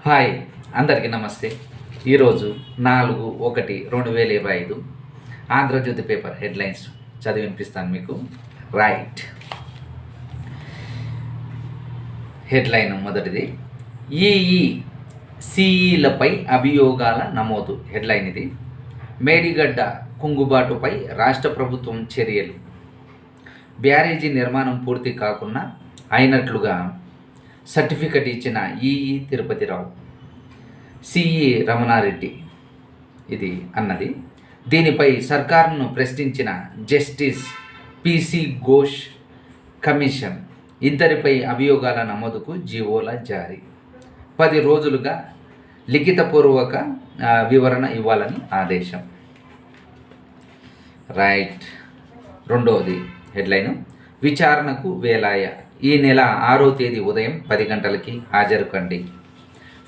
Hi, అందరికీ నమస్తే. ఈరోజు 4/1/2025 ఆంధ్రజ్యోతి పేపర్ హెడ్లైన్స్ చదివి వినిపిస్తాను మీకు. రైట్, హెడ్లైన్ మొదటిది, సిఈలపై అభియోగాల నమోదు. హెడ్లైన్ ఇది. మేడిగడ్డ కుంగుబాటుపై రాష్ట్ర ప్రభుత్వం చర్యలు. బ్యారేజీ నిర్మాణం పూర్తి కాకుండా అయినట్లుగా సర్టిఫికెట్ ఇచ్చిన తిరుపతిరావు, సిఈ రమణారెడ్డి ఇది అన్నది. దీనిపై సర్కారును ప్రశ్నించిన జస్టిస్ పిసి ఘోష్ కమిషన్ ఇద్దరిపై అభియోగాల నమోదుకు జీవోల జారీ. 10 రోజులుగా లిఖితపూర్వక వివరణ ఇవ్వాలని ఆదేశం. రైట్, రెండవది హెడ్లైను, విచారణకు వేలాయ. ఈ నెల 6వ తేదీ ఉదయం 10 గంటలకి హాజరు కండి.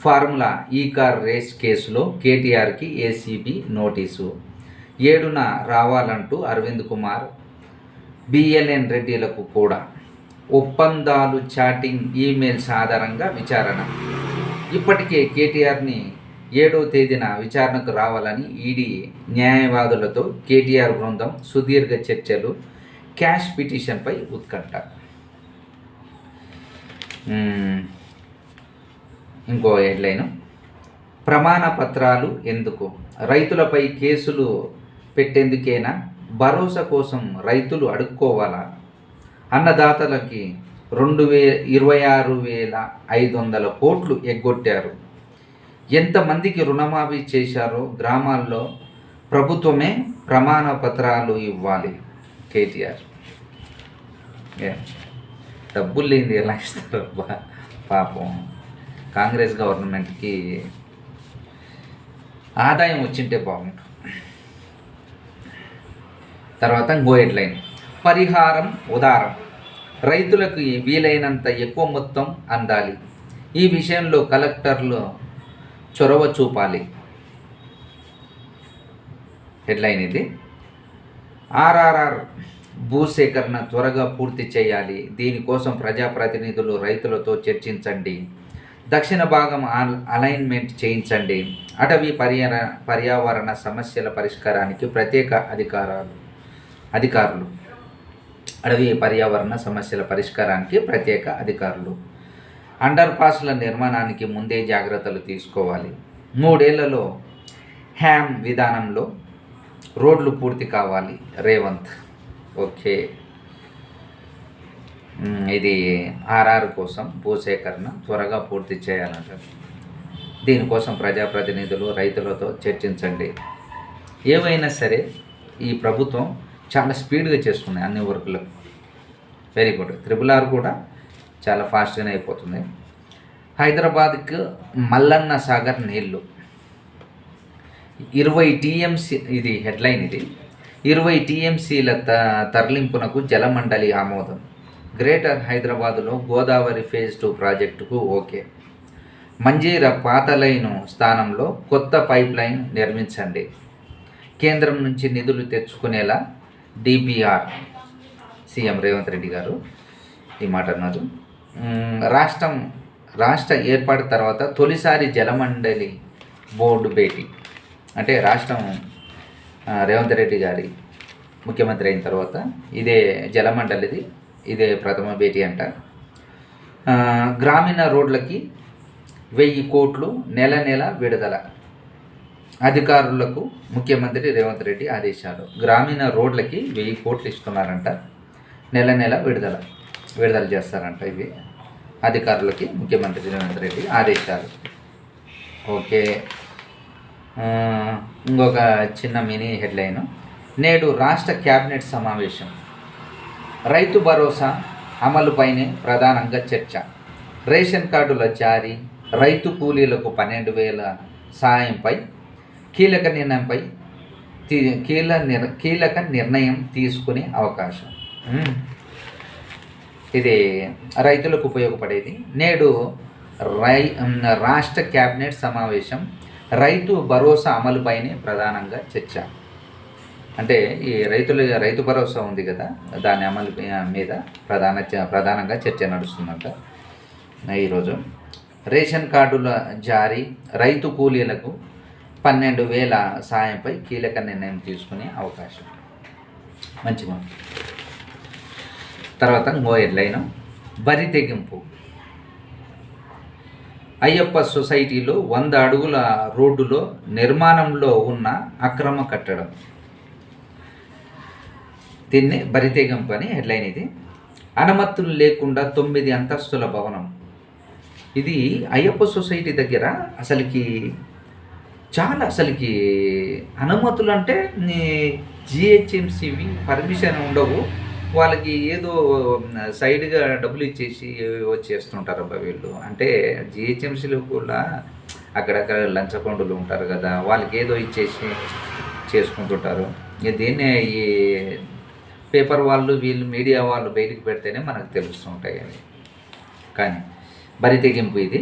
ఫార్ములా ఈ కార్ రేస్ కేసులో కేటీఆర్కి ఏసీబీ నోటీసు. 7న రావాలంటూ అరవింద్ కుమార్, బిఎల్ఎన్ రెడ్డిలకు కూడా ఒప్పందాలు, చాటింగ్, ఈమెయిల్స్ ఆధారంగా విచారణ. ఇప్పటికే కేటీఆర్ని 7వ తేదీన విచారణకు రావాలని ఈడీ న్యాయవాదులతో కేటీఆర్ బృందం సుదీర్ఘ చర్చలు. క్యాష్ పిటిషన్పై ఉత్కంఠ. ఇంకో హెడ్లైను, ప్రమాణ పత్రాలు ఎందుకు? రైతులపై కేసులు పెట్టేందుకేనా? భరోసా కోసం రైతులు అడుక్కోవాలా? అన్నదాతలకి 26,500 కోట్లు ఎగ్గొట్టారు. ఎంతమందికి రుణమాఫీ చేశారో గ్రామాల్లో ప్రభుత్వమే ప్రమాణ పత్రాలు ఇవ్వాలి. కేటీఆర్ డబ్బులు లేనిది ఎలా ఇస్తారు? పాపం కాంగ్రెస్ గవర్నమెంట్కి ఆదాయం వచ్చింటే బాగుంటుంది. తర్వాత ఇంకో హెడ్లైన్, పరిహారం ఉదారం. రైతులకు వీలైనంత ఎక్కువ మొత్తం అందాలి. ఈ విషయంలో కలెక్టర్లు చొరవ చూపాలి. హెడ్లైన్ ఇది. ఆర్ఆర్ఆర్ భూసేకరణ త్వరగా పూర్తి చేయాలి. దీనికోసం ప్రజాప్రతినిధులు రైతులతో చర్చించండి. దక్షిణ భాగం అలైన్మెంట్ చేయించండి. అటవీ పర్యావరణ సమస్యల పరిష్కారానికి ప్రత్యేక అధికారులు. అటవీ పర్యావరణ సమస్యల పరిష్కారానికి ప్రత్యేక అధికారులు. అండర్ పాస్ల నిర్మాణానికి ముందే జాగ్రత్తలు తీసుకోవాలి. 3 ఏళ్లలో హ్యామ్ విధానంలో రోడ్లు పూర్తి కావాలి. రేవంత్. ఓకే, ఇది ఆర్ఆర్ కోసం భూసేకరణ త్వరగా పూర్తి చేయాలంటారు. దీనికోసం ప్రజాప్రతినిధులు రైతులతో చర్చించండి. ఏవైనా సరే ఈ ప్రభుత్వం చాలా స్పీడ్గా చేస్తుంది అన్ని వర్కులకు. Very good. RRR కూడా చాలా ఫాస్ట్గానే అయిపోతుంది. హైదరాబాద్కు మల్లన్న సాగర్ నీళ్లు 20 TMC, ఇది హెడ్లైన్ ఇది. 20 TMCల తరలింపునకు జలమండలి ఆమోదం. గ్రేటర్ హైదరాబాదులో గోదావరి ఫేజ్ 2 ప్రాజెక్టుకు ఓకే. మంజీరా పాత లైను స్థానంలో కొత్త పైప్ లైన్ నిర్మించండి. కేంద్రం నుంచి నిధులు తెచ్చుకునేలా DPR. సీఎం రేవంత్ రెడ్డి గారు ఈ మాట అన్నారు. రాష్ట్ర ఏర్పాటు తర్వాత తొలిసారి జలమండలి బోర్డు భేటీ. అంటే రాష్ట్రం రేవంత్ రెడ్డి గారి ముఖ్యమంత్రి అయిన తర్వాత ఇదే జలమండలిది, ఇదే ప్రథమ భేటీ అంట. గ్రామీణ రోడ్లకి 1000 కోట్లు నెల విడుదల. అధికారులకు ముఖ్యమంత్రి రేవంత్ రెడ్డి ఆదేశాలు. గ్రామీణ రోడ్లకి 1000 కోట్లు ఇస్తున్నారంట. నెల విడుదల చేస్తారంట. ఇవి అధికారులకి ముఖ్యమంత్రి రేవంత్ రెడ్డి ఆదేశాలు. ఓకే, ఇంకొక చిన్న మినీ హెడ్లైన్, నేడు రాష్ట్ర క్యాబినెట్ సమావేశం. రైతు భరోసా అమలుపైనే ప్రధానంగా చర్చ. రేషన్ కార్డుల జారీ, రైతు కూలీలకు 12,000 సాయంపై కీలక నిర్ణయం తీసుకునే అవకాశం. ఇది రైతులకు ఉపయోగపడేది. నేడు రాష్ట్ర క్యాబినెట్ సమావేశం. రైతు భరోసా అమలుపైనే ప్రధానంగా చర్చ. అంటే ఈ రైతు భరోసా ఉంది కదా, దాని అమలు మీద ప్రధానంగా చర్చ నడుస్తుందంట ఈరోజు. రేషన్ కార్డుల జారీ, రైతు కూలీలకు 12,000 సాయంపై కీలక నిర్ణయం తీసుకునే అవకాశం. మంచిగా. తర్వాత ఇంకో హెడ్లైన్, బరి తెగింపు. అయ్యప్ప సొసైటీలో 100 అడుగుల రోడ్డులో నిర్మాణంలో ఉన్న అక్రమ కట్టడం. దీన్ని బరి తెగింపు అని హెడ్లైన్. ఇది అనుమతులు లేకుండా 9 అంతస్తుల భవనం. ఇది అయ్యప్ప సొసైటీ దగ్గర అసలుకి అనుమతులు అంటే జిహెచ్ఎంసివి పర్మిషన్ ఉండవు. వాళ్ళకి ఏదో సైడ్గా డబ్బులు ఇచ్చేసి వచ్చేస్తుంటారు అబ్బా వీళ్ళు. అంటే జిహెచ్ఎంసీలో కూడా అక్కడక్కడ లంచకొండలు ఉంటారు కదా, వాళ్ళకి ఏదో ఇచ్చేసి చేసుకుంటుంటారు. దీన్నే ఈ పేపర్ వాళ్ళు వీళ్ళు మీడియా వాళ్ళు బయటికి పెడితేనే మనకు తెలుస్తుంటాయి అవి. కానీ బరి తెగింపు ఇది.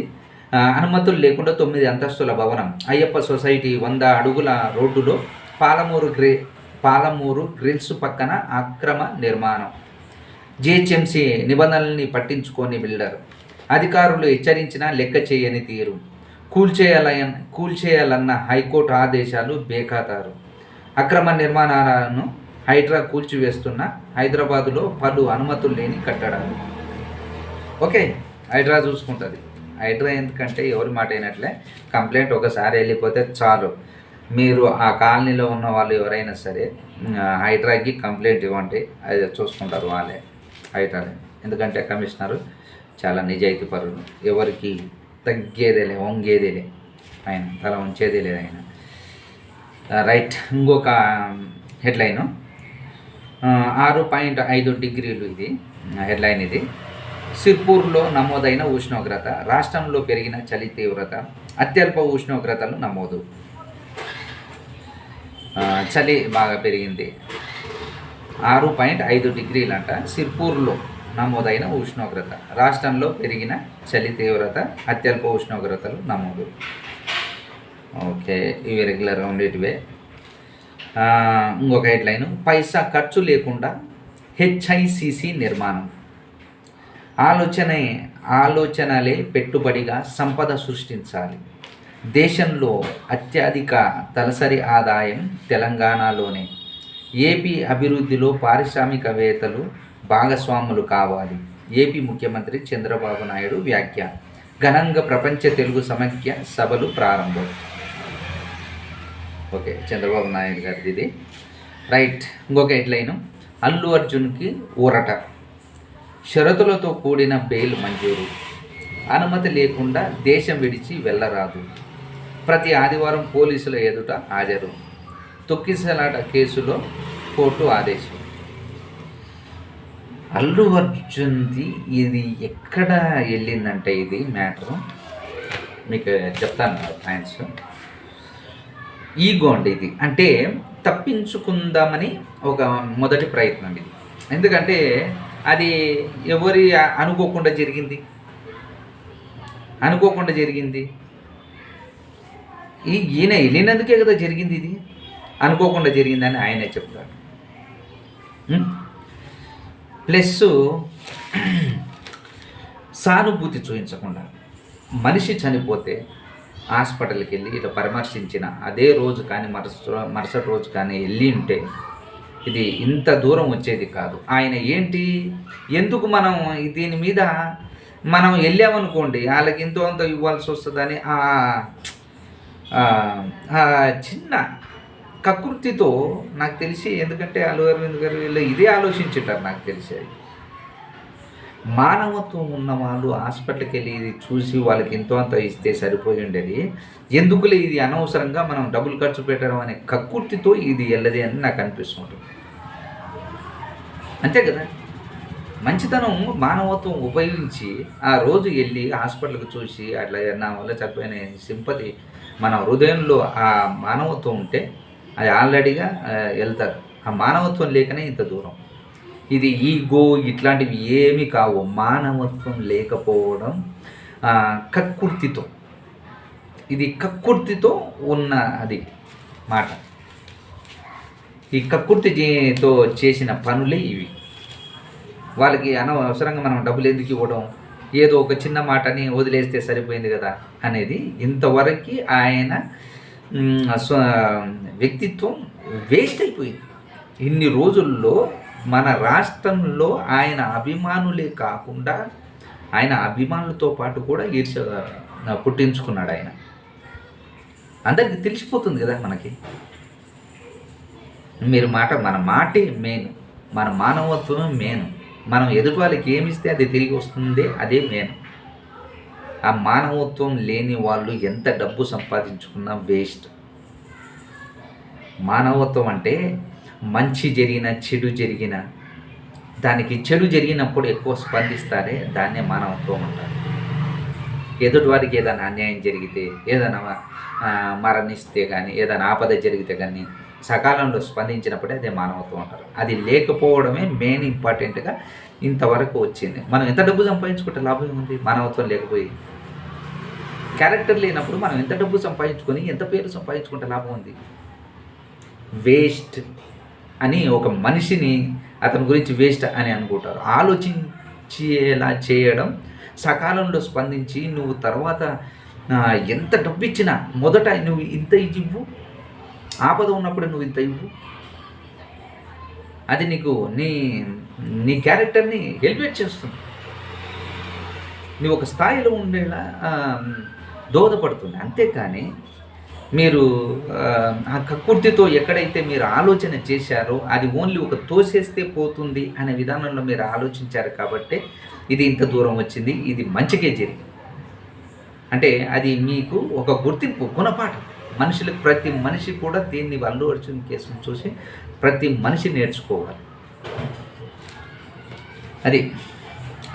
అనుమతులు లేకుండా 9 అంతస్తుల భవనం. అయ్యప్ప సొసైటీ 100 అడుగుల రోడ్డులో పాలమూరు గ్రిల్స్ పక్కన అక్రమ నిర్మాణం. జిహెచ్ఎంసీ నిబంధనల్ని పట్టించుకొని బిల్డర్. అధికారులు హెచ్చరించినా లెక్క చేయని తీరు. కూల్చేయాలన్న హైకోర్టు ఆదేశాలు బేఖాతారు. అక్రమ నిర్మాణాలను హైడ్రా కూల్చివేస్తున్న హైదరాబాదులో పలు అనుమతులు లేని కట్టడాలు. ఓకే, హైడ్రా చూసుకుంటుంది. హైడ్రా ఎందుకంటే ఎవరి మాట అయినట్లే, కంప్లైంట్ ఒకసారి వెళ్ళిపోతే చాలు. మీరు ఆ కాలనీలో ఉన్న వాళ్ళు ఎవరైనా సరే హైడ్రాకి కంప్లైంట్ ఇవ్వండి, అది చూసుకుంటారు వాళ్ళే, హైడ్రాలే. ఎందుకంటే కమిషనరు చాలా నిజాయితీ పరులు, ఎవరికి తగ్గేదేలే వంగేదేలే, ఆయన తల ఉంచేదే లేదు ఆయన. రైట్. ఇంకొక హెడ్లైను, 6.5 డిగ్రీలు ఇది హెడ్లైన్. ఇది సిర్పూర్లో నమోదైన ఉష్ణోగ్రత. రాష్ట్రంలో పెరిగిన చలి తీవ్రత, అత్యల్ప ఉష్ణోగ్రతలు నమోదు. చలి బాగా పెరిగింది. 6.5 డిగ్రీలంట సిర్పూర్లో నమోదైన ఉష్ణోగ్రత. రాష్ట్రంలో పెరిగిన చలి తీవ్రత, అత్యల్ప ఉష్ణోగ్రతలు నమోదు. ఓకే, ఇవి రెగ్యులర్గా ఉండేటివే. ఇంకొక హెడ్లైను, పైసా ఖర్చు లేకుండా హెచ్ఐసిసి నిర్మాణం. ఆలోచనలే పెట్టుబడిగా సంపద సృష్టించాలి. దేశంలో అత్యధిక తలసరి ఆదాయం తెలంగాణలోనే. ఏపీ అభివృద్ధిలో పారిశ్రామికవేత్తలు భాగస్వాములు కావాలి. ఏపీ ముఖ్యమంత్రి చంద్రబాబు నాయుడు వ్యాఖ్య. ఘనంగా ప్రపంచ తెలుగు సమైక్య సభలు ప్రారంభం. ఓకే, చంద్రబాబు నాయుడు గారిది ఇది. రైట్. ఇంకొక హెడ్లైను, అల్లు అర్జున్కి ఊరట. షరతులతో కూడిన బెయిల్ మంజూరు. అనుమతి లేకుండా దేశం విడిచి వెళ్ళరాదు. ప్రతి ఆదివారం పోలీసుల ఎదుట హాజరు. తొక్కిసలాట కేసులో కోర్టు ఆదేశం. అల్లు అర్జున్ది ఇది ఎక్కడ వెళ్ళిందంటే ఇది మ్యాటరు మీకు చెప్తాను పాయింట్స్. ఈగో అండి ఇది. అంటే తప్పించుకుందామని ఒక మొదటి ప్రయత్నం ఇది. ఎందుకంటే అది ఎవరి అనుకోకుండా జరిగింది. ఈయన వెళ్ళినందుకే కదా జరిగింది. ఇది అనుకోకుండా జరిగిందని ఆయనే చెప్తాడు. ప్లస్ సానుభూతి చూపించకుండా, మనిషి చనిపోతే హాస్పిటల్కి వెళ్ళి ఇట్లా పరామర్శించిన అదే రోజు కానీ మరుసటి రోజు కానీ వెళ్ళి ఉంటే ఇది ఇంత దూరం వచ్చేది కాదు. ఆయన ఎందుకు మనం దీని మీద మనం వెళ్ళామనుకోండి వాళ్ళకి ఎంతో అంత ఇవ్వాల్సి వస్తుందని చిన్న కకృతితో నాకు తెలిసి, ఎందుకంటే అల్లు అరవింద్ గారు వీళ్ళు ఇదే ఆలోచించుంటారు నాకు తెలిసి. మానవత్వం ఉన్న వాళ్ళు హాస్పిటల్కి వెళ్ళి ఇది చూసి వాళ్ళకి ఎంతో అంత ఇస్తే సరిపోయి ఉండేది. ఎందుకులే ఇది అనవసరంగా మనం డబ్బులు ఖర్చు పెట్టడం అనే కకృతితో ఇది వెళ్ళది అని నాకు అనిపిస్తుంటుంది. అంతే కదా, మంచితనం మానవత్వం ఉపయోగించి ఆ రోజు వెళ్ళి హాస్పిటల్కి చూసి అట్లా నా వల్ల చనిపోయిన సింపతి మన హృదయంలో ఆ మానవత్వం ఉంటే అది ఆల్రెడీగా వెళ్తారు. ఆ మానవత్వం లేకనే ఇంత దూరం. ఇది ఈగో ఇట్లాంటివి ఏమీ కావు. మానవత్వం లేకపోవడం కక్కుర్తితో, ఇది కక్కుర్తితో ఉన్న అది మాట. ఈ కక్కుర్తితో చేసిన పనులే ఇవి. వాళ్ళకి అనవసరంగా మనం డబ్బులు ఎందుకు ఇవ్వడం, ఏదో ఒక చిన్న మాటని వదిలేస్తే సరిపోయింది కదా అనేది ఇంతవరకు ఆయన వ్యక్తిత్వం వేస్ట్ అయిపోయింది. ఇన్ని రోజుల్లో మన రాష్ట్రంలో ఆయన అభిమానులే కాకుండా ఆయన అభిమానులతో పాటు కూడా పుట్టించుకున్నాడు ఆయన. అందరికి తెలిసిపోతుంది కదా మనకి. మన మాటే మెయిన్, మన మానవత్వమే మెయిన్. మనం ఎదుటి వాళ్ళకి ఏమిస్తే అది తిరిగి వస్తుంది, అదే మెయిన్. ఆ మానవత్వం లేని వాళ్ళు ఎంత డబ్బు సంపాదించుకున్నా వేస్ట్. మానవత్వం అంటే మంచి జరిగిన చెడు జరిగిన దానికి, చెడు జరిగినప్పుడు ఎక్కువ స్పందిస్తారే దాన్నే మానవత్వం అంటారు. ఎదుటి వారికి ఏదైనా అన్యాయం జరిగితే, ఏదైనా మరణిస్తే కానీ, ఏదైనా ఆపద జరిగితే కానీ సకాలంలో స్పందించినప్పుడే అదే మానవత్వం అంటారు. అది లేకపోవడమే మెయిన్ ఇంపార్టెంట్గా ఇంతవరకు వచ్చింది. మనం ఎంత డబ్బు సంపాదించుకుంటే లాభం ఉంది మానవత్వం లేకపోయి? క్యారెక్టర్ లేనప్పుడు మనం ఎంత డబ్బు సంపాదించుకొని ఎంత పేరు సంపాదించుకుంటే లాభం ఉంది? వేస్ట్ అని ఒక మనిషిని అతని గురించి వేస్ట్ అని అనుకుంటారు. ఆలోచించేలా చేయడం, సకాలంలో స్పందించి నువ్వు తర్వాత ఎంత డబ్బు ఇచ్చినా మొదట నువ్వు ఇంత ఇవ్వు, ఆపద ఉన్నప్పుడు నువ్వు ఇంత ఇవ్వు, అది నీకు నీ క్యారెక్టర్ని ఎలివేట్ చేస్తుంది, నువ్వు ఒక స్థాయిలో ఉండేలా దోహదపడుతుంది. అంతేకాని మీరు ఆ కక్కుర్తితో ఎక్కడైతే మీరు ఆలోచన చేశారో అది ఓన్లీ ఒక తోసేస్తే పోతుంది అనే విధానంలో మీరు ఆలోచించారు కాబట్టి ఇది ఇంత దూరం వచ్చింది. ఇది మంచికే జరిగింది. అంటే అది మీకు ఒక గుర్తింపు, గుణపాఠం. మనుషులకు, ప్రతి మనిషి కూడా దీన్ని అల్లు అర్జున్ కేసును చూసి ప్రతి మనిషి నేర్చుకోవాలి. అది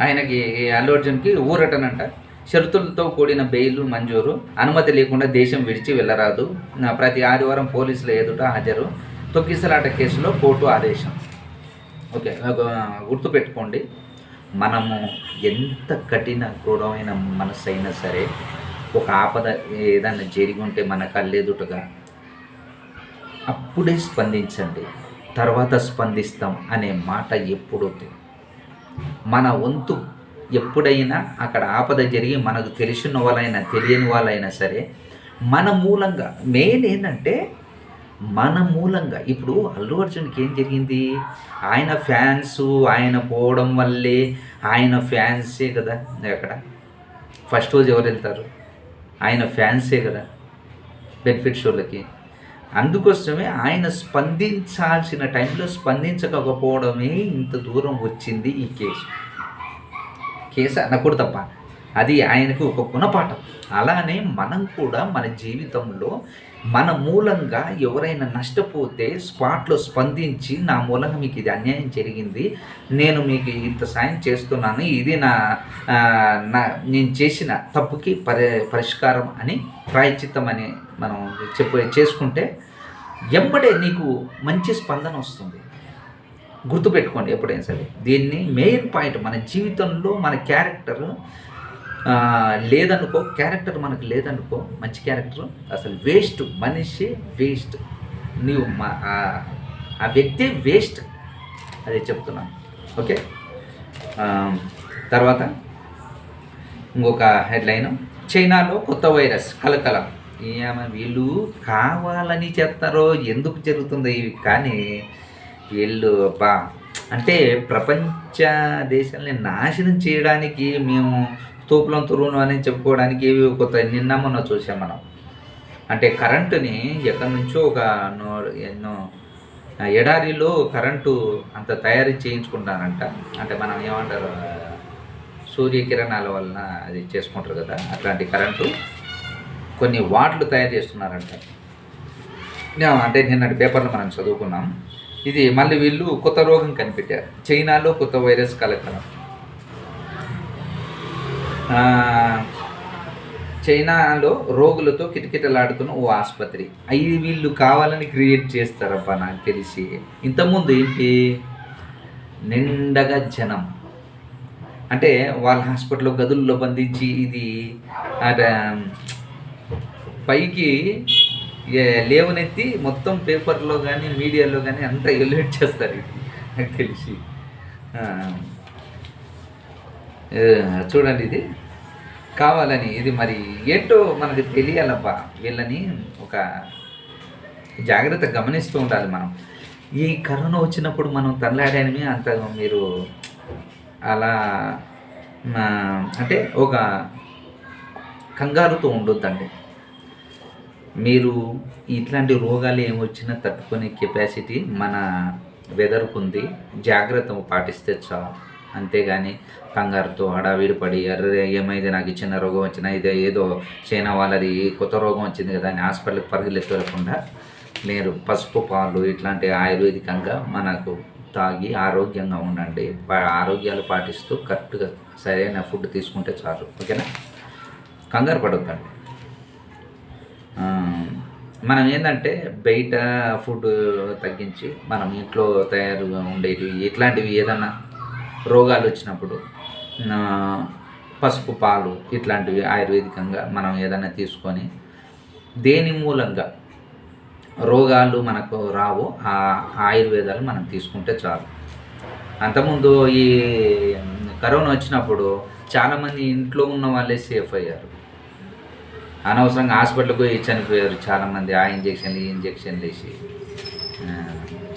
ఆయనకి, అల్లు అర్జున్కి ఊరటనంట. షరతులతో కూడిన బెయిల్ మంజూరు, అనుమతి లేకుండా దేశం విడిచి వెళ్ళరాదు, ప్రతి ఆదివారం పోలీసుల ఎదుట హాజరు, తొక్కిసలాట కేసులో కోర్టు ఆదేశం. ఓకే, గుర్తుపెట్టుకోండి, మనము ఎంత కఠిన క్రూరమైన మనసు అయినా సరే, ఒక ఆపద ఏదైనా జరిగి ఉంటే మన కళ్ళెదుటగా అప్పుడే స్పందించండి, తర్వాత స్పందిస్తాం అనే మాట ఎప్పుడొద్దు. మన వంతు ఎప్పుడైనా అక్కడ ఆపద జరిగి మనకు తెలిసిన వాళ్ళైనా తెలియని వాళ్ళైనా సరే మన మూలంగా, మెయిన్ ఏంటంటే మన మూలంగా. ఇప్పుడు అల్లు అర్జున్కి ఏం జరిగింది? ఆయన ఫ్యాన్స్ ఆయన పోవడం వల్లే, ఆయన ఫ్యాన్సే కదా అక్కడ ఫస్ట్ రోజు ఎవరు వెళ్తారు? ఆయన ఫ్యాన్సే కదా బెనిఫిట్ షోలకి. అందుకోసమే ఆయన స్పందించాల్సిన టైంలో స్పందించకపోవడమే ఇంత దూరం వచ్చింది ఈ కేసు అనకూడదు తప్ప. అది ఆయనకు ఒక గుణపాఠం. అలానే మనం కూడా మన జీవితంలో మన మూలంగా ఎవరైనా నష్టపోతే స్పాట్లో స్పందించి, నా మూలంగా మీకు ఇది అన్యాయం జరిగింది, నేను మీకు ఇంత సాయం చేస్తున్నాను, ఇది నేను చేసిన తప్పుకి పరిష్కారం అని, ప్రాయశ్చిత్తం అని మనం చేసుకుంటే ఎంబడే నీకు మంచి స్పందన వస్తుంది. గుర్తుపెట్టుకోండి ఎప్పుడైనా సరే. దీన్ని మెయిన్ పాయింట్. మన జీవితంలో మన క్యారెక్టర్ లేదనుకో, క్యారెక్టర్ మనకు లేదనుకో, మంచి క్యారెక్టర్ అసలు వేస్ట్. మనిషి వేస్ట్, నీవు ఆ వ్యక్తి వేస్ట్, అదే చెప్తున్నాను. ఓకే, తర్వాత ఇంకొక హెడ్లైన్, చైనాలో కొత్త వైరస్ కలకలం. వీళ్ళు కావాలని చేస్తారో ఎందుకు జరుగుతుందో ఇవి, కానీ వీళ్ళు అంటే ప్రపంచ దేశాలని నాశనం చేయడానికి మేము తూపులం తురును అని చెప్పుకోవడానికి కొత్త నిన్న మొన్న చూసాం మనం. అంటే కరెంటుని ఎక్కడి నుంచో ఎన్నో ఎడారిలో కరెంటు అంత తయారీ చేయించుకుంటారంట. అంటే మనం ఏమంటారు, సూర్యకిరణాల వలన అది చేసుకుంటారు కదా, అట్లాంటి కరెంటు కొన్ని వాట్లు తయారు చేస్తున్నారంట. అంటే నిన్నటి పేపర్లో మనం చదువుకున్నాం. ఇది మళ్ళీ వీళ్ళు కొత్త రోగం కనిపెట్టారు, చైనాలో కొత్త వైరస్ కలకలం. చైనాలో రోగులతో కిటకిటలాడుతున్న ఓ ఆసుపత్రి. అవి వీళ్ళు కావాలని క్రియేట్ చేస్తారబ్బా నాకు తెలిసి. ఇంతకుముందు ఏంటి, నిండగా జనం, అంటే వాళ్ళ హాస్పిటల్లో గదుల్లో బంధించి ఇది పైకి లేవనెత్తి మొత్తం పేపర్లో కానీ మీడియాలో కానీ అంతా ఎలివేట్ చేస్తారు. ఇది నాకు తెలిసి చూడండి ఇది కావాలని, ఇది మరి ఏంటో మనకు తెలియాలబ్బా. వీళ్ళని ఒక జాగ్రత్త గమనిస్తూ ఉండాలి మనం. ఈ కరోనా వచ్చినప్పుడు మనం తనలాడానివి అంత మీరు అలా అంటే ఒక కంగారుతో ఉండొద్దండి. మీరు ఇట్లాంటి రోగాలు ఏమొచ్చినా తట్టుకునే కెపాసిటీ మన వెదర్కు ఉంది. జాగ్రత్త పాటిస్తే చాలు. అంతేగాని కంగారుతో హడావిడి పడి అర్రే ఏమైంది, నాకు చిన్న రోగం వచ్చినా, ఇదే ఏదో చైనా వాళ్ళది కొత్త రోగం వచ్చింది కదా అని హాస్పిటల్కి పరుగులెత్తకుండా మీరు పసుపు పాలు ఇట్లాంటి ఆయుర్వేదికంగా మనకు తాగి ఆరోగ్యంగా ఉండండి. ఆరోగ్యాలు పాటిస్తూ కరెక్ట్గా సరైన ఫుడ్ తీసుకుంటే చాలు. ఓకేనా? కంగారు పడొద్దండి. మనం ఏంటంటే బయట ఫుడ్ తగ్గించి మనం ఇంట్లో తయారుగా ఉండేవి ఇట్లాంటివి ఏదన్నా రోగాలు వచ్చినప్పుడు పసుపు పాలు ఇట్లాంటివి ఆయుర్వేదికంగా మనం ఏదైనా తీసుకొని దేని మూలంగా రోగాలు మనకు రావు ఆ ఆయుర్వేదాలు మనం తీసుకుంటే చాలు. అంతకుముందు ఈ కరోనా వచ్చినప్పుడు చాలామంది ఇంట్లో ఉన్న వాళ్ళే సేఫ్ అయ్యారు. అనవసరంగా హాస్పిటల్కి పోయి చనిపోయారు చాలామంది. ఆ ఇంజక్షన్లు ఈ ఇంజక్షన్లు వేసి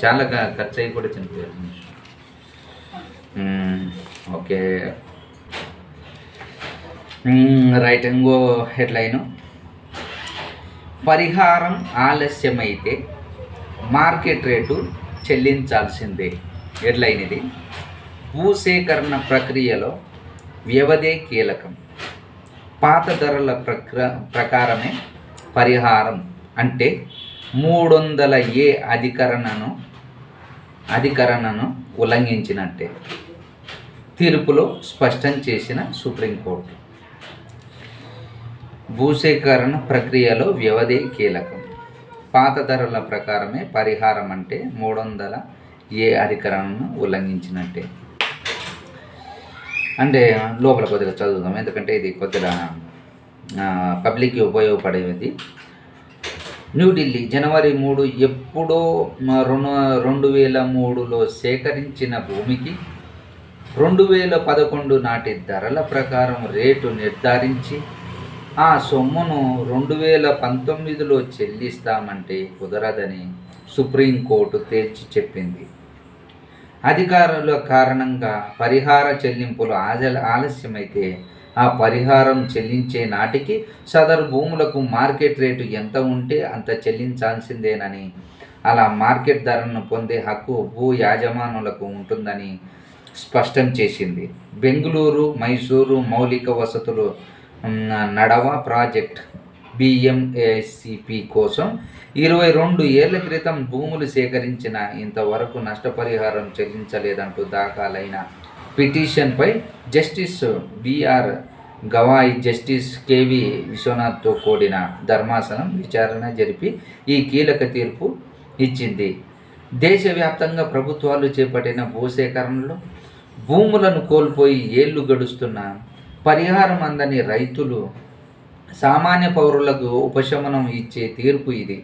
చాలా ఖర్చు అయ్యి కూడా చనిపోయారు. Okay right. ఇంకో హెడ్లైను, పరిహారం ఆలస్యమైతే మార్కెట్ రేటు చెల్లించాల్సిందే. హెడ్లైన్ ఇది. భూసేకరణ ప్రక్రియలో వ్యవధే కీలకం. పాత ధరల ప్రకారమే పరిహారం అంటే 300A అధికరణను ఉల్లంఘించినట్టే తీర్పులో స్పష్టం చేసిన సుప్రీంకోర్టు. భూసేకరణ ప్రక్రియలో వ్యవధే కీలకం. పాత ధరల ప్రకారమే పరిహారం అంటే 300A అధికరణను ఉల్లంఘించినట్టే. అంటే లోపల కొద్దిగా చదువుదాం, ఎందుకంటే ఇది కొద్దిగా పబ్లిక్కి ఉపయోగపడేది. న్యూఢిల్లీ జనవరి 3 ఎప్పుడో 2003లో సేకరించిన భూమికి 2011 నాటి ధరల ప్రకారం రేటు నిర్ధారించి ఆ సొమ్మును 2019లో చెల్లిస్తామంటే కుదరదని సుప్రీంకోర్టు తేల్చి చెప్పింది. అధికారుల కారణంగా పరిహార చెల్లింపులు ఆలస్యమైతే ఆ పరిహారం చెల్లించే నాటికి సదరు భూములకు మార్కెట్ రేటు ఎంత ఉంటే అంత చెల్లించాల్సిందేనని, అలా మార్కెట్ ధరను పొందే హక్కు భూ యాజమానులకు ఉంటుందని స్పష్టం చేసింది. బెంగళూరు మైసూరు మౌలిక వసతులు నడవ ప్రాజెక్ట్ BMACP కోసం 22 ఏళ్ల క్రితం భూములు సేకరించిన ఇంతవరకు నష్టపరిహారం చెల్లించలేదంటూ దాఖలైన పిటిషన్పై justice BR Gavai, justice KV విశ్వనాథ్తో కూడిన ధర్మాసనం విచారణ జరిపి ఈ కీలక తీర్పు ఇచ్చింది. దేశవ్యాప్తంగా ప్రభుత్వాలు చేపట్టిన భూసేకరణలో భూములను కోల్పోయి ఏళ్లు గడుస్తున్న పరిహారం అందని రైతులు, సామాన్య పౌరులకు ఉపశమనం ఇచ్చే తీర్పు ఇది.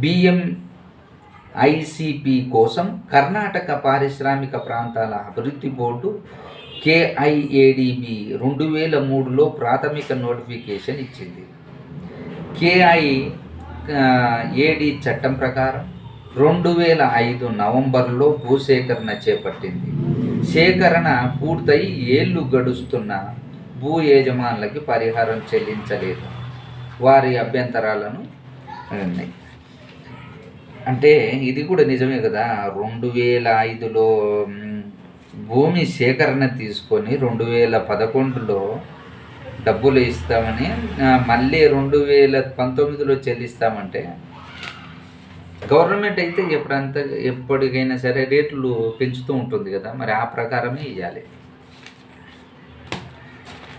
BMICP కోసం కర్ణాటక పారిశ్రామిక ప్రాంతాల అభివృద్ధి బోర్డు KIADB 2003లో ప్రాథమిక నోటిఫికేషన్ ఇచ్చింది. KIAD చట్టం ప్రకారం 2005 నవంబర్లో భూసేకరణ చేపట్టింది. సేకరణ పూర్తయి ఏళ్లు గడుస్తున్న భూ యజమానులకి పరిహారం చెల్లించలేదు. వారి అభ్యంతరాలను ఉన్నాయి. అంటే ఇది కూడా నిజమే కదా. 2005లో భూమి సేకరణ తీసుకొని 2011లో డబ్బులు ఇస్తామని మళ్ళీ 2019లో చెల్లిస్తామంటే గవర్నమెంట్ అయితే ఎప్పటికైనా సరే రేట్లు పెంచుతూ ఉంటుంది కదా, మరి ఆ ప్రకారమే ఇవ్వాలి.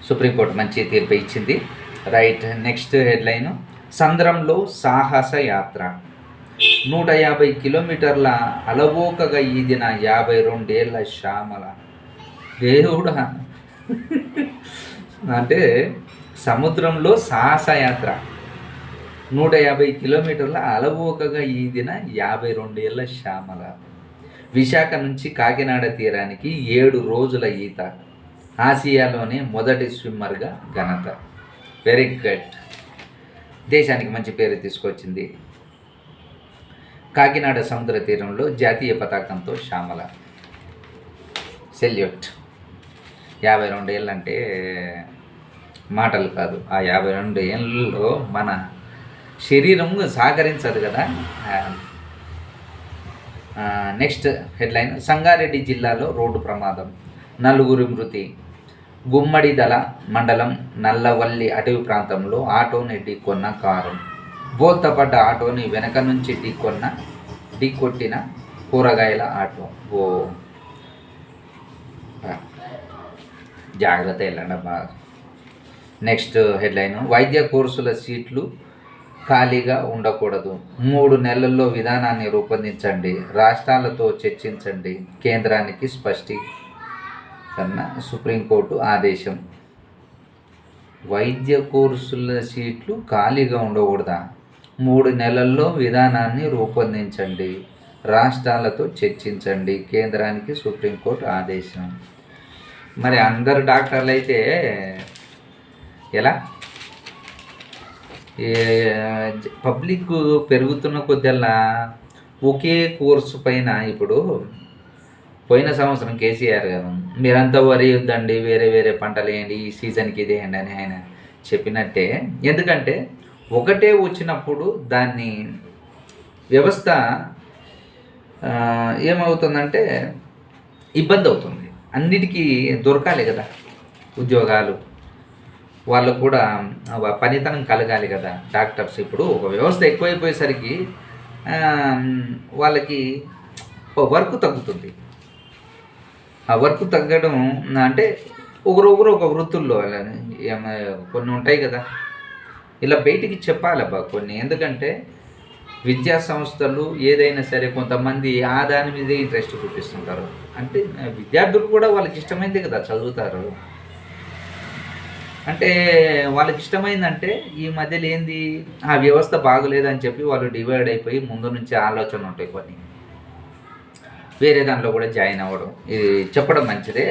సుప్రీంకోర్టు మంచి తీర్పు ఇచ్చింది. రైట్. నెక్స్ట్ హెడ్లైను, సంద్రంలో సాహస యాత్ర. 150 కిలోమీటర్ల అలవోకగా ఈదిన 52 ఏళ్ల శ్యామల. దేవుడా, అంటే సముద్రంలో సాహసయాత్ర 150 కిలోమీటర్ల అలవోకగా ఈదిన 52 ఏళ్ల శ్యామల. విశాఖ నుంచి కాకినాడ తీరానికి 7 రోజుల ఈత. ఆసియాలోనే మొదటి స్విమ్మర్గా ఘనత. Very good. దేశానికి మంచి పేరు తీసుకొచ్చింది. కాకినాడ సముద్ర తీరంలో జాతీయ పతాకంతో శ్యామల. సెల్యూట్. 52 ఏళ్ళంటే మాటలు కాదు. ఆ 52 ఏళ్ళలో మన శరీరం సహకరించదు కదా. నెక్స్ట్ హెడ్లైన్, సంగారెడ్డి జిల్లాలో రోడ్డు ప్రమాదం, 4 మృతి. గుమ్మడిదల మండలం నల్లవల్లి అటవీ ప్రాంతంలో ఆటోని ఢీకొన్న కారు. బోల్తపడ్డ ఆటోని వెనక నుంచి ఢీకొట్టిన కూరగాయల ఆటో. జాగ్రత్త వెళ్ళండి బాగా. నెక్స్ట్ హెడ్లైన్, వైద్య కోర్సుల సీట్లు ఖాళీగా ఉండకూడదు, 3 నెలల్లో విధానాన్ని రూపొందించండి, రాష్ట్రాలతో చర్చించండి, కేంద్రానికి స్పష్టీకరణ, సుప్రీంకోర్టు ఆదేశం. వైద్య కోర్సుల సీట్లు ఖాళీగా ఉండకూడదా, 3 నెలల్లో విధానాన్ని రూపొందించండి, రాష్ట్రాలతో చర్చించండి, కేంద్రానికి సుప్రీంకోర్టు ఆదేశం. మరి అందరు డాక్టర్లు అయితే ఎలా? పబ్లిక్ పెరుగుతున్న కొద్దల్లా ఒకే కోర్సు పైన, ఇప్పుడు పోయిన సంవత్సరం కేసీఆర్ గారు మీరంతా వరి వద్దండి, వేరే వేరే పంటలు వేయండి, ఈ సీజన్కి ఇది వేయండి అని ఆయన చెప్పినట్టే. ఎందుకంటే ఒకటే వచ్చినప్పుడు దాన్ని వ్యవస్థ ఏమవుతుందంటే ఇబ్బంది అవుతుంది. అన్నిటికీ దొరకాలి కదా ఉద్యోగాలు, వాళ్ళకు కూడా పనితనం కలగాలి కదా డాక్టర్స్. ఇప్పుడు ఒక వ్యవస్థ ఎక్కువైపోయేసరికి వాళ్ళకి వర్క్ తగ్గుతుంది. ఆ వర్క్ తగ్గడం అంటే ఒకరొకరు ఒక వృత్తుల్లో కొన్ని ఉంటాయి కదా, ఇలా బయటికి చెప్పాలబ్బా కొన్ని. ఎందుకంటే విద్యా సంస్థలు ఏదైనా సరే కొంతమంది ఆ దాని మీదే ఇంట్రెస్ట్ చూపిస్తుంటారు. అంటే విద్యార్థులు కూడా వాళ్ళకి ఇష్టమైంది కదా చదువుతారు. అంటే వాళ్ళకి ఇష్టమైందంటే ఈ మధ్యలో ఏంది, ఆ వ్యవస్థ బాగలేదని చెప్పి వాళ్ళు డివైడ్ అయిపోయి ముందు నుంచి ఆలోచన ఉంటాయి కొన్ని, వేరే దాంట్లో కూడా జాయిన్ అవ్వడం. ఇది చెప్పడం మంచిదే.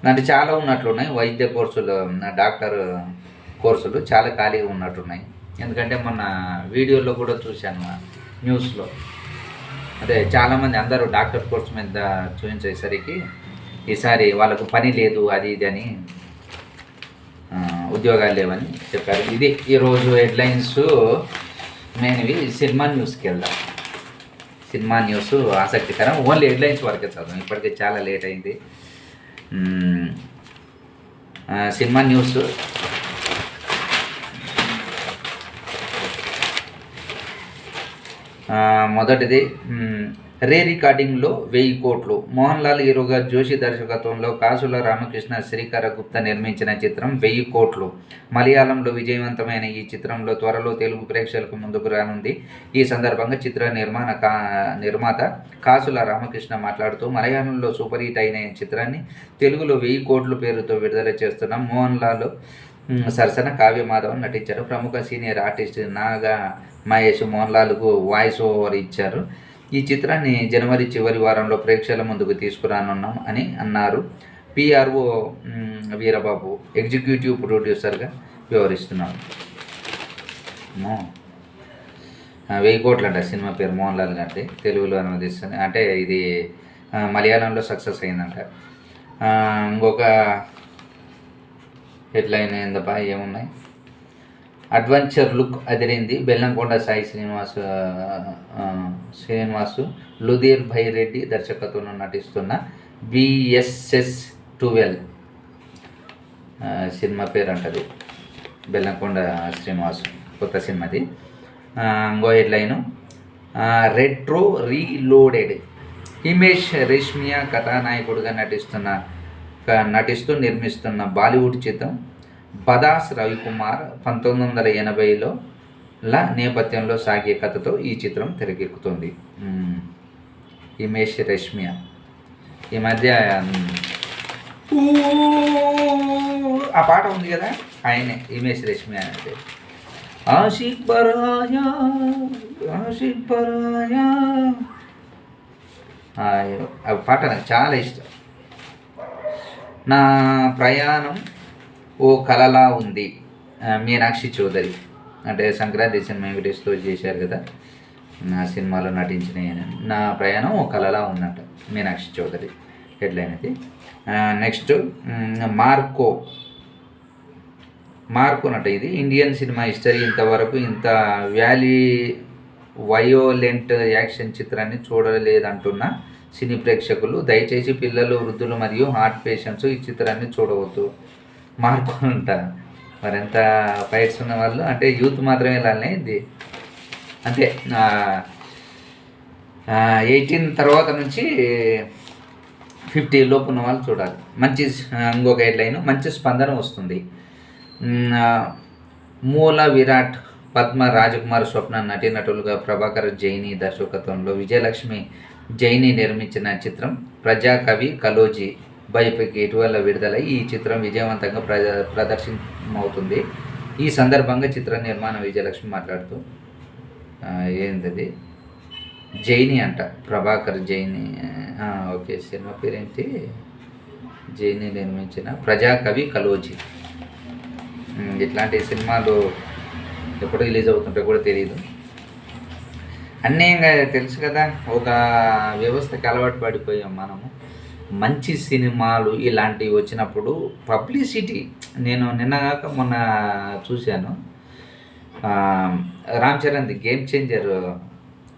అంటే చాలా ఉన్నట్లున్నాయి వైద్య కోర్సులు, డాక్టర్ కోర్సులు చాలా ఖాళీగా ఉన్నట్టున్నాయి. ఎందుకంటే మొన్న వీడియోలో కూడా చూశాను న్యూస్లో. అదే చాలామంది అందరూ డాక్టర్ కోర్సు మీద చూపించేసరికి ఈసారి వాళ్ళకు పని లేదు అది ఇది అని, ఉద్యోగాలు లేవని చెప్పారు. ఇది ఈరోజు హెడ్లైన్స్ మెయిన్వి. సినిమా న్యూస్కి వెళ్దాం. సినిమా న్యూస్ ఆసక్తికరం. ఓన్లీ హెడ్లైన్స్ వరకే చదువు, ఇప్పటికే చాలా లేట్ అయింది. సినిమా న్యూస్ మొదటిది, రీ రికార్డింగ్లో 1000 కోట్లు. మోహన్ లాల్ హీరోగా జోషి దర్శకత్వంలో కాసుల రామకృష్ణ శ్రీకర గుప్తా నిర్మించిన చిత్రం 1000 కోట్లు. మలయాళంలో విజయవంతమైన ఈ చిత్రంలో త్వరలో తెలుగు ప్రేక్షకులకు ముందుకు రానుంది. ఈ సందర్భంగా చిత్ర నిర్మాత కాసుల రామకృష్ణ మాట్లాడుతూ, మలయాళంలో సూపర్ హిట్ అయిన ఈ చిత్రాన్ని తెలుగులో 1000 కోట్ల పేరుతో విడుదల చేస్తున్నాం. మోహన్ లాల్ సరసన కావ్యమాధవన్ నటించారు. ప్రముఖ సీనియర్ ఆర్టిస్ట్ నాగా మహేష్ మోహన్ లాల్కు వాయిస్ ఓవర్ ఇచ్చారు. ఈ చిత్రాన్ని జనవరి చివరి వారంలో ప్రేక్షకుల ముందుకు తీసుకురానున్నాం అని అన్నారు. పిఆర్ఓ వీరబాబు ఎగ్జిక్యూటివ్ ప్రొడ్యూసర్గా వ్యవహరిస్తున్నారు. 1000 కోట్లు అంట సినిమా పేరు. మోహన్ లాల్ గారి తెలుగులో అనువదిస్తుంది. అంటే ఇది మలయాళంలో సక్సెస్ అయిందంట. ఇంకొక హెడ్లైన్ ఏందబ్బా, ఏమున్నాయి, అడ్వెంచర్ లుక్ అదిరింది. బెల్లంకొండ సాయి శ్రీనివాసు లుధీర్ భైరెడ్డి దర్శకత్వంలో నటిస్తున్న BSS 12 సినిమా పేరు అంటది. బెల్లంకొండ శ్రీనివాసు కొత్త సినిమాది. ఇంకో హెడ్లైను, రెట్రో రీలోడెడ్. హిమేష్ రేష్మియా కథానాయకుడిగా నటిస్తూ నిర్మిస్తున్న బాలీవుడ్ చిత్రం బదాస్ రవికుమార్ 1980లో నేపథ్యంలో సాగే కథతో ఈ చిత్రం తెరకెక్కుతుంది. హిమేష్ రేష్మియా ఈ మధ్య ఆ పాట ఉంది కదా, ఆయనే హిమేష్ రేష్మియా అంటే. ఆషిక్ బరాయా ఆ పాట నాకు చాలా ఇష్టం. నా ప్రయాణం ఓ కలలా ఉంది, మీనాక్షి చౌదరి. అంటే సంక్రాంతి సినిమా వెంకటేష్తో చేశారు కదా, నా సినిమాలో నటించిన నా ప్రయాణం ఓ కలలా ఉందంట, మీనాక్షి చౌదరి హెడ్లైన్ అది. Next Marco. మార్కోనట ఇది ఇండియన్ సినిమా హిస్టరీ ఇంతవరకు ఇంత వయోలెంట్ యాక్షన్ చిత్రాన్ని చూడలేదంటున్న సినీ ప్రేక్షకులు, దయచేసి పిల్లలు, వృద్ధులు మరియు హార్ట్ పేషెంట్స్ ఈ చిత్రాన్ని చూడవద్దు. మార్కో అంట. మరెంత ఫైట్స్ ఉన్న వాళ్ళు అంటే యూత్ మాత్రమే వెళ్ళాలి ఇది. అంతే 18 తర్వాత నుంచి 50 లోపు ఉన్న వాళ్ళు చూడాలి. మంచి ఇంకొక హెడ్లైన్, మంచి స్పందన వస్తుంది. మూల విరాట్, పద్మ, రాజకుమార్, స్వప్న నటీనటులుగా ప్రభాకర్ జైని దర్శకత్వంలో విజయలక్ష్మి జైని నిర్మించిన చిత్రం ప్రజాకవి కలోజీ బయోపిక్ ఇటీవల విడుదలై ఈ చిత్రం విజయవంతంగా ప్రదర్శనమవుతుంది. ఈ సందర్భంగా చిత్ర నిర్మాణ విజయలక్ష్మి మాట్లాడుతూ ఏంటది జైని అంట, ప్రభాకర్ జైని. ఓకే, సినిమా పేరేంటి? జైని నిర్మించిన ప్రజాకవి కలోజీ. ఇట్లాంటి సినిమాలు ఎప్పుడు రిలీజ్ అవుతుంటే కూడా తెలియదు. అన్నీ ఇంకా తెలుసు కదా, ఒక వ్యవస్థకి అలవాటు పడిపోయాం మనము. మంచి సినిమాలు ఇలాంటివి వచ్చినప్పుడు పబ్లిసిటీ. నేను నిన్నగాక మొన్న చూశాను, రామ్ చరణ్ది గేమ్ చేంజర్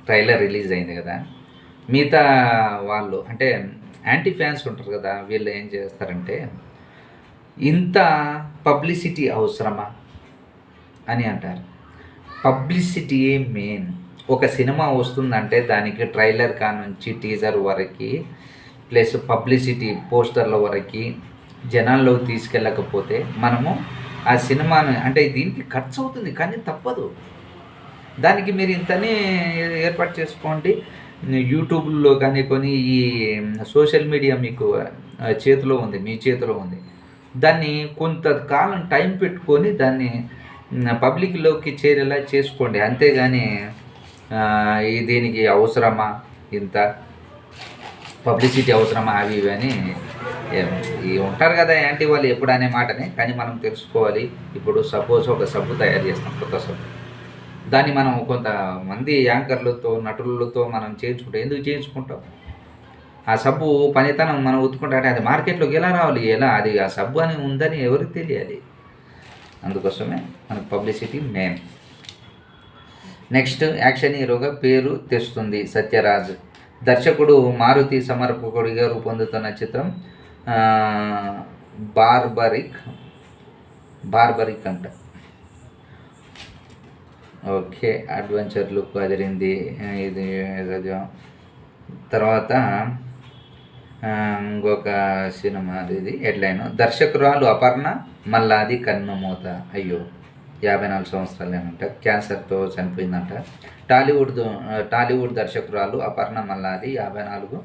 ట్రైలర్ రిలీజ్ అయింది కదా. మిగతా వాళ్ళు అంటే యాంటీ ఫ్యాన్స్ ఉంటారు కదా, వీళ్ళు ఏం చేస్తారంటే ఇంత పబ్లిసిటీ అవసరమా అని అంటారు. Publicity main. ఒక సినిమా వస్తుందంటే దానికి ట్రైలర్ కానుంచి టీజర్ వరకు ప్లస్ పబ్లిసిటీ పోస్టర్ల వరకు జనాల్లోకి తీసుకెళ్ళకపోతే మనము ఆ సినిమాను అంటే దీనికి ఖర్చు అవుతుంది కానీ తప్పదు. దానికి మీరు ఇంతనే ఏర్పాటు చేసుకోండి. యూట్యూబ్లో కానీ కొన్ని ఈ సోషల్ మీడియా మీకు చేతిలో ఉంది, మీ చేతిలో ఉంది. దాన్ని కొంతకాలం టైం పెట్టుకొని దాన్ని పబ్లిక్లోకి చేరేలా చేసుకోండి. అంతేగాని దీనికి అవసరమా, ఇంత పబ్లిసిటీ అవసరమా, అవి ఇవి అని ఉంటారు కదా యాంటీ వాళ్ళు ఎప్పుడు అనే మాటనే. కానీ మనం తెలుసుకోవాలి. ఇప్పుడు సపోజ్ ఒక సబ్బు తయారు చేస్తాం, కొత్త సబ్బు. దాన్ని మనం కొంతమంది యాంకర్లతో నటులతో మనం చేయించుకుంటాం. ఎందుకు చేయించుకుంటాం? ఆ సబ్బు పనితనం మనం ఉత్తుకుంటే అది మార్కెట్లోకి ఎలా రావాలి, ఎలా అది ఆ సబ్బు అని ఉందని ఎవరికి తెలియాలి. అందుకోసమే మనకు పబ్లిసిటీ మెయిన్. నెక్స్ట్ యాక్షన్ హీరోగా పేరు తెస్తుంది సత్యరాజ్. దర్శకుడు మారుతి సమర్పకుడిగా రూపొందుతున్న చిత్రం బార్బరిక్ అంట. ఓకే, అడ్వెంచర్ లుక్ అదిరింది ఇది. తర్వాత ఇంకొక సినిమా ఇది హెడ్లైన్, దర్శకురాలు అపర్ణ మల్లాది కన్నుమూత. అయ్యో, 54 సంవత్సరాలేనంట, క్యాన్సర్తో చనిపోయిందంట. టాలీవుడ్ దర్శకురాలు అపర్ణ మల్లాది 54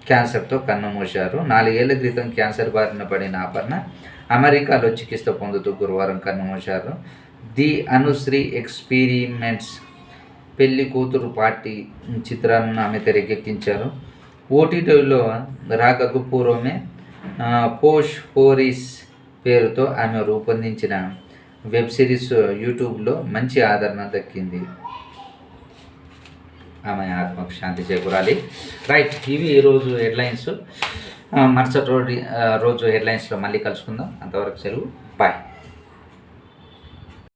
క్యాన్సర్తో కన్నుమూశారు. 4 ఏళ్ల క్రితం క్యాన్సర్ బారిన పడిన అపర్ణ అమెరికాలో చికిత్స పొందుతూ గురువారం కన్నుమూశారు. ది అనుశ్రీ ఎక్స్పెరిమెంట్స్ పెళ్లి కూతురు పార్టీ చిత్రాలను ఆమె తెరకెక్కించారు. ఓటీటీలో రాకకు పూర్వమే పోష్ పోరీస్ పేరుతో ఆమె రూపొందించిన వెబ్ సిరీస్ యూట్యూబ్లో మంచి ఆదరణ దక్కింది. ఆమె ఆత్మకు శాంతి చేకూరాలి. రైట్, ఇవి ఈరోజు హెడ్లైన్స్. మరుసటి రోజు హెడ్లైన్స్లో మళ్ళీ కలుసుకుందాం. అంతవరకు సెలవు, బాయ్.